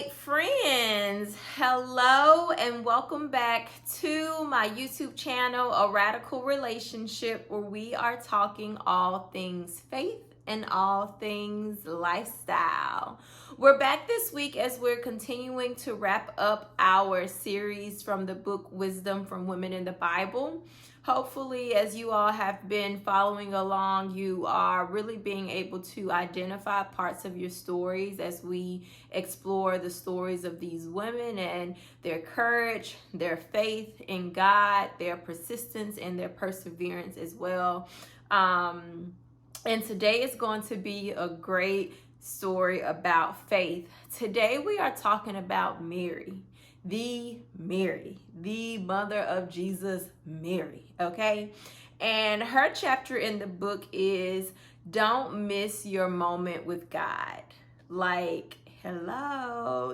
right, friends, hello and welcome back to my YouTube channel, A Radical Relationship, where we are talking all things faith and all things lifestyle. We're back this week as we're continuing to wrap up our series from the book Wisdom from Women in the Bible. Hopefully, as you all have been following along, you are really being able to identify parts of your stories as we explore the stories of these women and their courage, their faith in God, their persistence, and their perseverance as well. And today is going to be a great story about faith. Today we are talking about Mary, the mother of Jesus, Mary, okay? And her chapter in the book is Don't Miss Your Moment with God. Like, hello,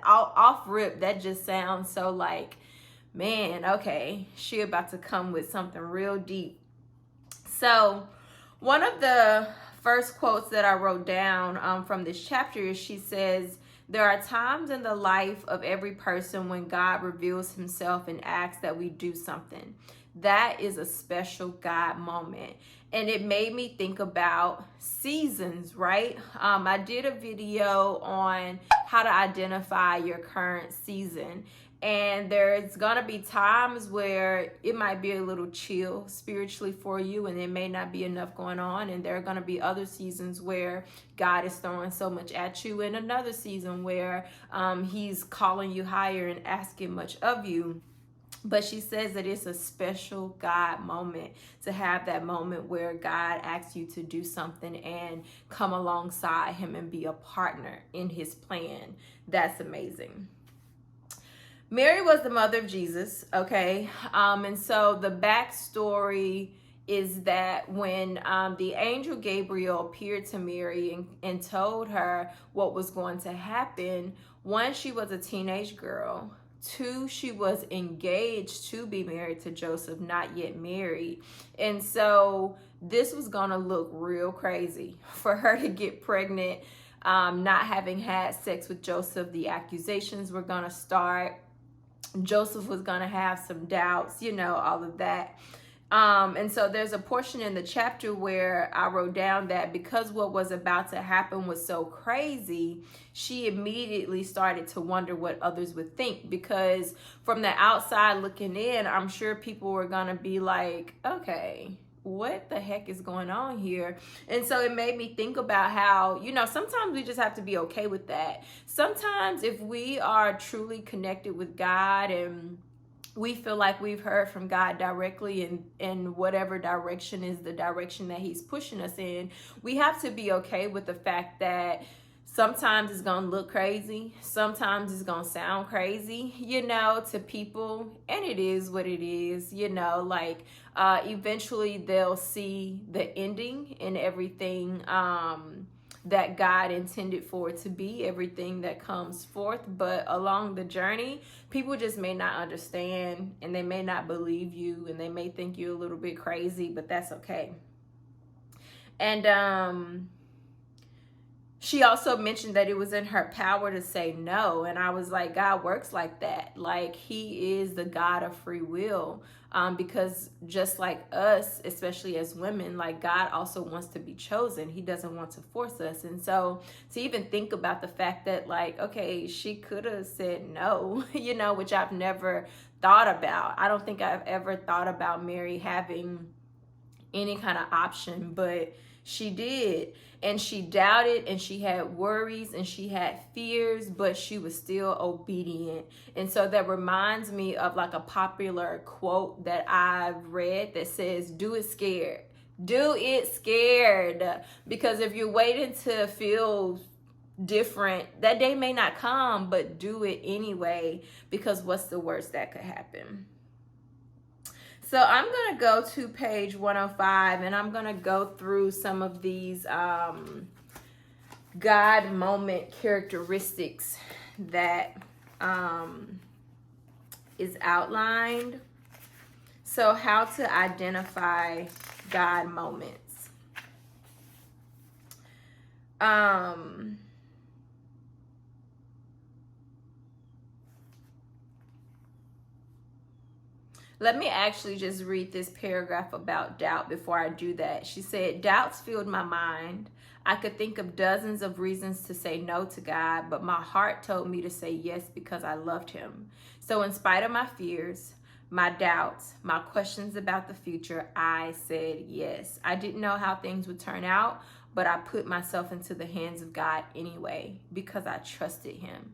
off rip, that just sounds so like, man, okay, she about to come with something real deep. So one of the first quotes that I wrote down from this chapter is she says, there are times in the life of every person when God reveals himself and asks that we do something. That is a special God moment. And it made me think about seasons, right? I did a video on how to identify your current season. And there's gonna be times where it might be a little chill spiritually for you and there may not be enough going on. And there are gonna be other seasons where God is throwing so much at you, and another season where he's calling you higher and asking much of you. But she says that it's a special God moment, to have that moment where God asks you to do something and come alongside him and be a partner in his plan. That's amazing. Mary was the mother of Jesus, okay? And so the backstory is that when the angel Gabriel appeared to Mary and told her what was going to happen, one, she was a teenage girl. Two, she was engaged to be married to Joseph, not yet married. And so this was going to look real crazy for her to get pregnant, not having had sex with Joseph. The accusations were going to start. Joseph was going to have some doubts, all of that. And so there's a portion in the chapter where I wrote down that because what was about to happen was so crazy, she immediately started to wonder what others would think, because from the outside looking in, I'm sure people were going to be like, okay, what the heck is going on here? And so it made me think about how, sometimes we just have to be okay with that. Sometimes if we are truly connected with God and we feel like we've heard from God directly in whatever direction is the direction that he's pushing us in, we have to be okay with the fact that sometimes it's going to look crazy. Sometimes it's going to sound crazy, to people. And it is what it is, eventually they'll see the ending and everything that God intended for it to be, everything that comes forth. But along the journey, people just may not understand, and they may not believe you, and they may think you're a little bit crazy, but that's okay. And she also mentioned that it was in her power to say no. And I was like, God works like that. Like, he is the God of free will. Because just like us, especially as women, like, God also wants to be chosen. He doesn't want to force us. And so to even think about the fact that, like, okay, she could have said no, which I've never thought about. I don't think I've ever thought about Mary having any kind of option, but she did. And she doubted, and she had worries, and she had fears, but she was still obedient. And so that reminds me of like a popular quote that I've read that says, do it scared. Do it scared. Because if you're waiting to feel different, that day may not come, but do it anyway, because what's the worst that could happen? So I'm going to go to page 105, and I'm going to go through some of these God moment characteristics that is outlined. So how to identify God moments. Let me actually just read this paragraph about doubt before I do that. She said, doubts filled my mind. I could think of dozens of reasons to say no to God, but my heart told me to say yes because I loved him. So in spite of my fears, my doubts, my questions about the future, I said yes. I didn't know how things would turn out, but I put myself into the hands of God anyway because I trusted him.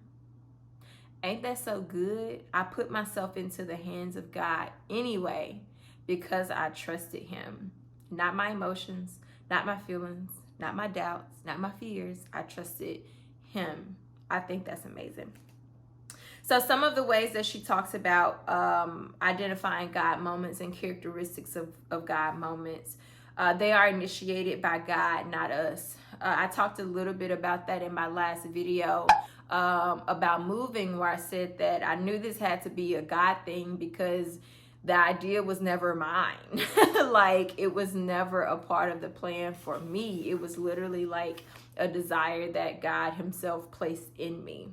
Ain't that so good? I put myself into the hands of God anyway because I trusted him. Not my emotions, not my feelings, not my doubts, not my fears. I trusted him. I think that's amazing. So some of the ways that she talks about identifying God moments and characteristics of God moments, they are initiated by God, not us. I talked a little bit about that in my last video about moving, where I said that I knew this had to be a God thing because the idea was never mine. Like, it was never a part of the plan for me. It was literally like a desire that God himself placed in me.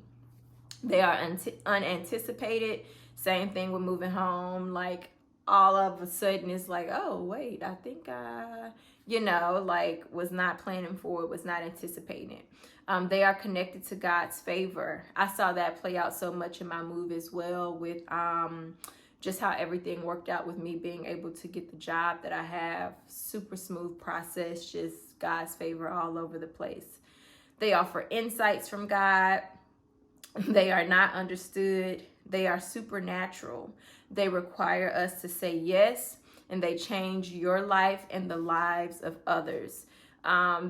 They are unanticipated. Same thing with moving home. Like, all of a sudden it's like, oh wait, I think I like was not planning for it, was not anticipating it. They are connected to God's favor. I saw that play out so much in my move as well, with just how everything worked out with me being able to get the job that I have. Super smooth process, just God's favor all over the place. They offer insights from God. They are not understood. They are supernatural. They require us to say yes, and they change your life and the lives of others.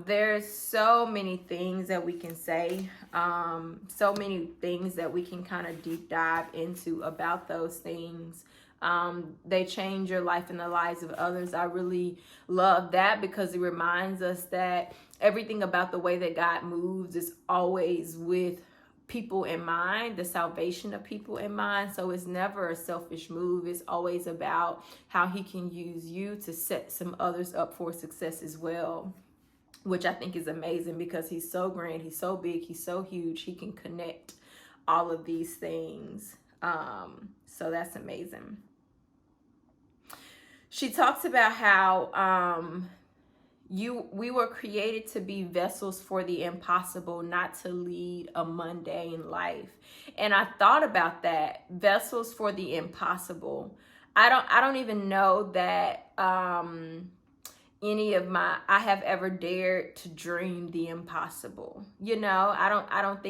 There's so many things that we can say, so many things that we can kind of deep dive into about those things. They change your life and the lives of others. I really love that because it reminds us that everything about the way that God moves is always with people in mind, the salvation of people in mind. So it's never a selfish move. It's always about how he can use you to set some others up for success as well, which I think is amazing because he's so grand, he's so big, he's so huge, he can connect all of these things. So that's amazing. She talks about how we were created to be vessels for the impossible, not to lead a mundane life. And I thought about that, vessels for the impossible. I don't even know that I have ever dared to dream the impossible. I don't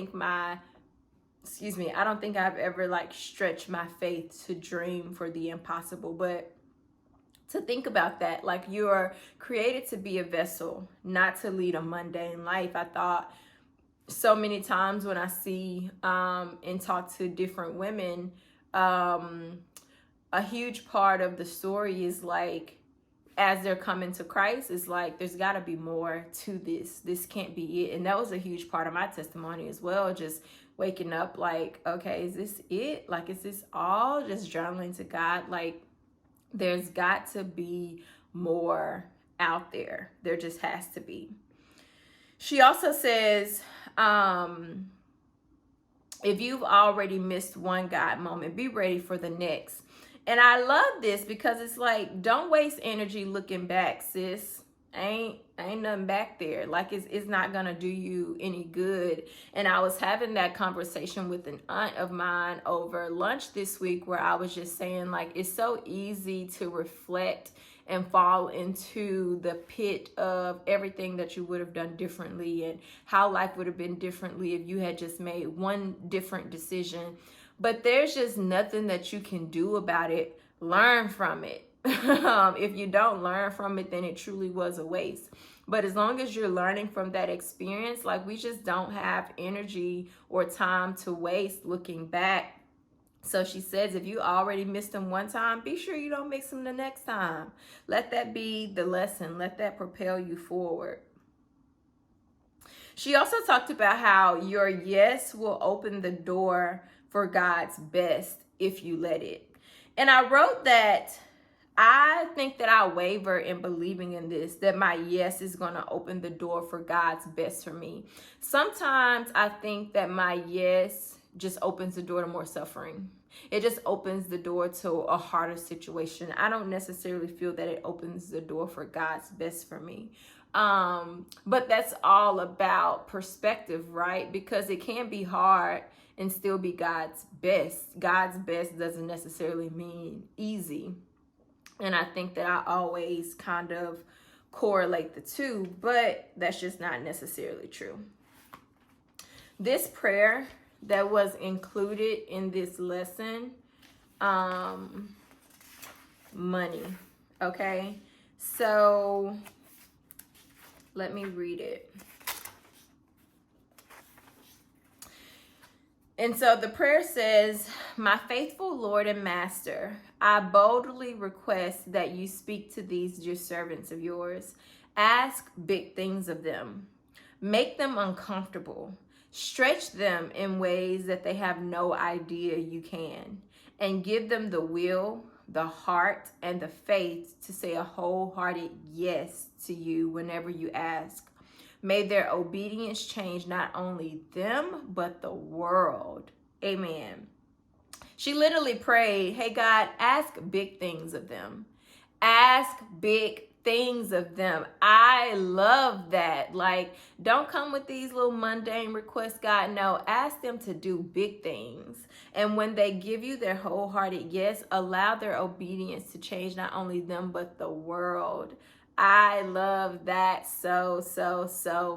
think I've ever like stretched my faith to dream for the impossible, but to think about that, like, you're created to be a vessel, not to lead a mundane life. I thought so many times when I see and talk to different women, a huge part of the story is like, as they're coming to Christ, is like, there's got to be more to this. This can't be it. And that was a huge part of my testimony as well. Just waking up like, okay, is this it? Like, is this all? Just journaling to God. Like, there's got to be more out there. There just has to be. She also says, if you've already missed one God moment, be ready for the next. And I love this because it's like, don't waste energy looking back, sis. Ain't nothing back there. Like, it's not gonna do you any good. And I was having that conversation with an aunt of mine over lunch this week, where I was just saying, like, it's so easy to reflect and fall into the pit of everything that you would have done differently and how life would have been differently if you had just made one different decision. But there's just nothing that you can do about it. Learn from it. If you don't learn from it, then it truly was a waste. But as long as you're learning from that experience, like, we just don't have energy or time to waste looking back. So she says, if you already missed them one time, be sure you don't miss them the next time. Let that be the lesson. Let that propel you forward. She also talked about how your yes will open the door for God's best if you let it. And I wrote that I think that I waver in believing in this, that my yes is going to open the door for God's best for me. Sometimes I think that my yes just opens the door to more suffering. It just opens the door to a harder situation. I don't necessarily feel that it opens the door for God's best for me. But that's all about perspective, right? Because it can be hard and still be God's best. God's best doesn't necessarily mean easy. And I think that I always kind of correlate the two, but that's just not necessarily true. This prayer that was included in this lesson, money, okay? So let me read it. And so the prayer says, "My faithful Lord and Master, I boldly request that you speak to these dear servants of yours. Ask big things of them. Make them uncomfortable. Stretch them in ways that they have no idea you can. And give them the will, the heart, and the faith to say a wholehearted yes to you whenever you ask. May their obedience change not only them, but the world." Amen. She literally prayed, hey, God, ask big things of them. Ask big things of them. I love that. Like, don't come with these little mundane requests, God. No, ask them to do big things. And when they give you their wholehearted yes, allow their obedience to change not only them, but the world. I love that so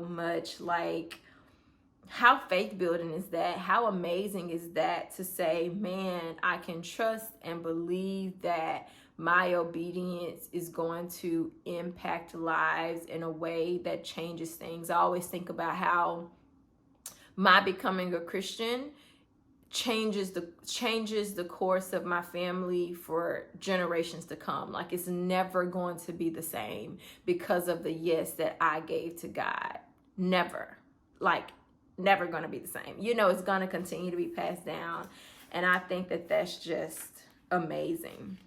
much. Like, how faith building is that? How amazing is that to say, man, I can trust and believe that my obedience is going to impact lives in a way that changes things. I always think about how my becoming a Christian changes the course of my family for generations to come. Like, it's never going to be the same because of the yes that I gave to God. Never. Like, never going to be the same. You know, it's going to continue to be passed down. And I think that that's just amazing.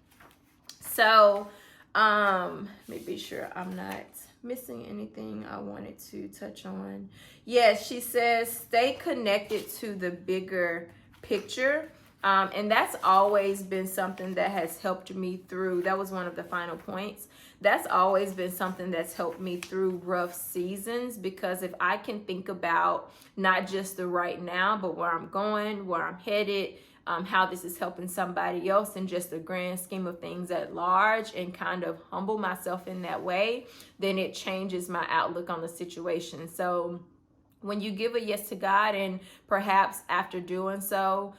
So, let me be sure I'm not missing anything I wanted to touch on. Yes, she says, stay connected to the bigger picture. And that's always been something that has helped me through. That was one of the final points. That's always been something that's helped me through rough seasons, because if I can think about not just the right now, but where I'm going, where I'm headed, how this is helping somebody else, and just the grand scheme of things at large, and kind of humble myself in that way, then it changes my outlook on the situation. So when you give a yes to God, and perhaps after doing so,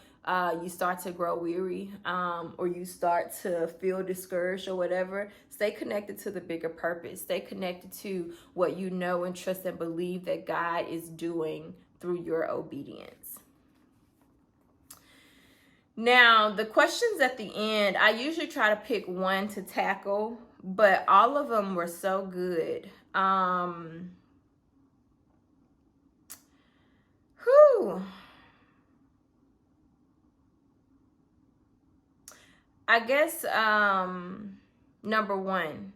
you start to grow weary, or you start to feel discouraged or whatever, stay connected to the bigger purpose. Stay connected to what you know and trust and believe that God is doing through your obedience. Now, the questions at the end, I usually try to pick one to tackle, but all of them were so good. I guess, number one,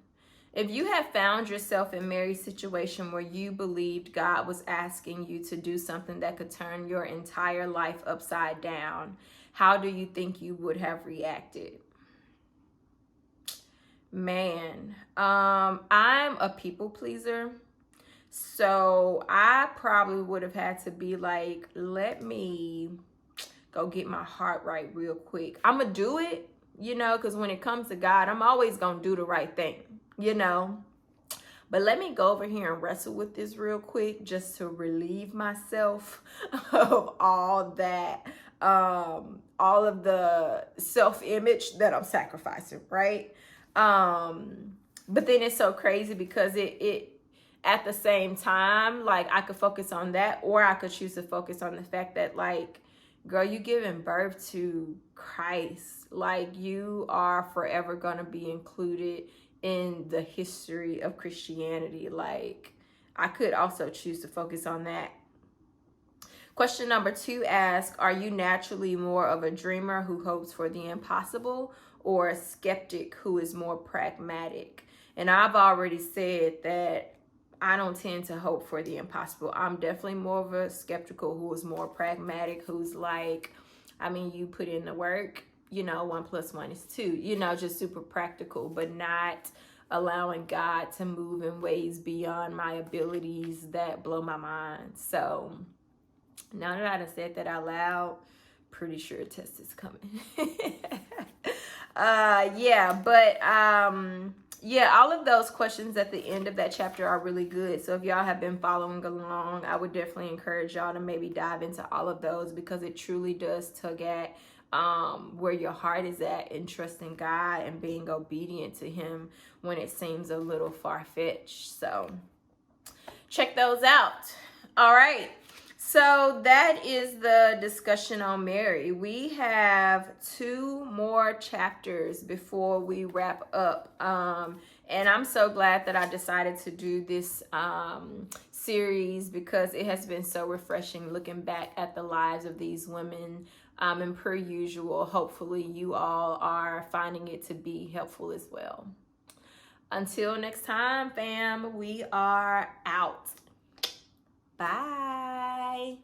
if you have found yourself in Mary's situation where you believed God was asking you to do something that could turn your entire life upside down, how do you think you would have reacted? Man, I'm a people pleaser. So I probably would have had to be like, let me go get my heart right real quick. I'm going to do it, you know, because when it comes to God, I'm always going to do the right thing, you know. But let me go over here and wrestle with this real quick, just to relieve myself of all that, all of the self-image that I'm sacrificing, right? But then it's so crazy because it at the same time, like, I could focus on that, or I could choose to focus on the fact that, like, girl, you giving birth to Christ. Like, you are forever going to be included in the history of Christianity. Like, I could also choose to focus on that. Question number 2 asks, are you naturally more of a dreamer who hopes for the impossible, or a skeptic who is more pragmatic? And I've already said that I don't tend to hope for the impossible. I'm definitely more of a skeptical who is more pragmatic, who's like, I mean, you put in the work, you know, 1 + 1 is 2, you know, just super practical, but not allowing God to move in ways beyond my abilities that blow my mind. So now that I said that out loud, pretty sure a test is coming. Yeah, all of those questions at the end of that chapter are really good. So if y'all have been following along, I would definitely encourage y'all to maybe dive into all of those, because it truly does tug at where your heart is at in trusting God and being obedient to him when it seems a little far-fetched. So check those out. All right. So that is the discussion on Mary. We have 2 more chapters before we wrap up. And I'm so glad that I decided to do this series, because it has been so refreshing looking back at the lives of these women. And per usual, hopefully you all are finding it to be helpful as well. Until next time, fam, we are out. Bye.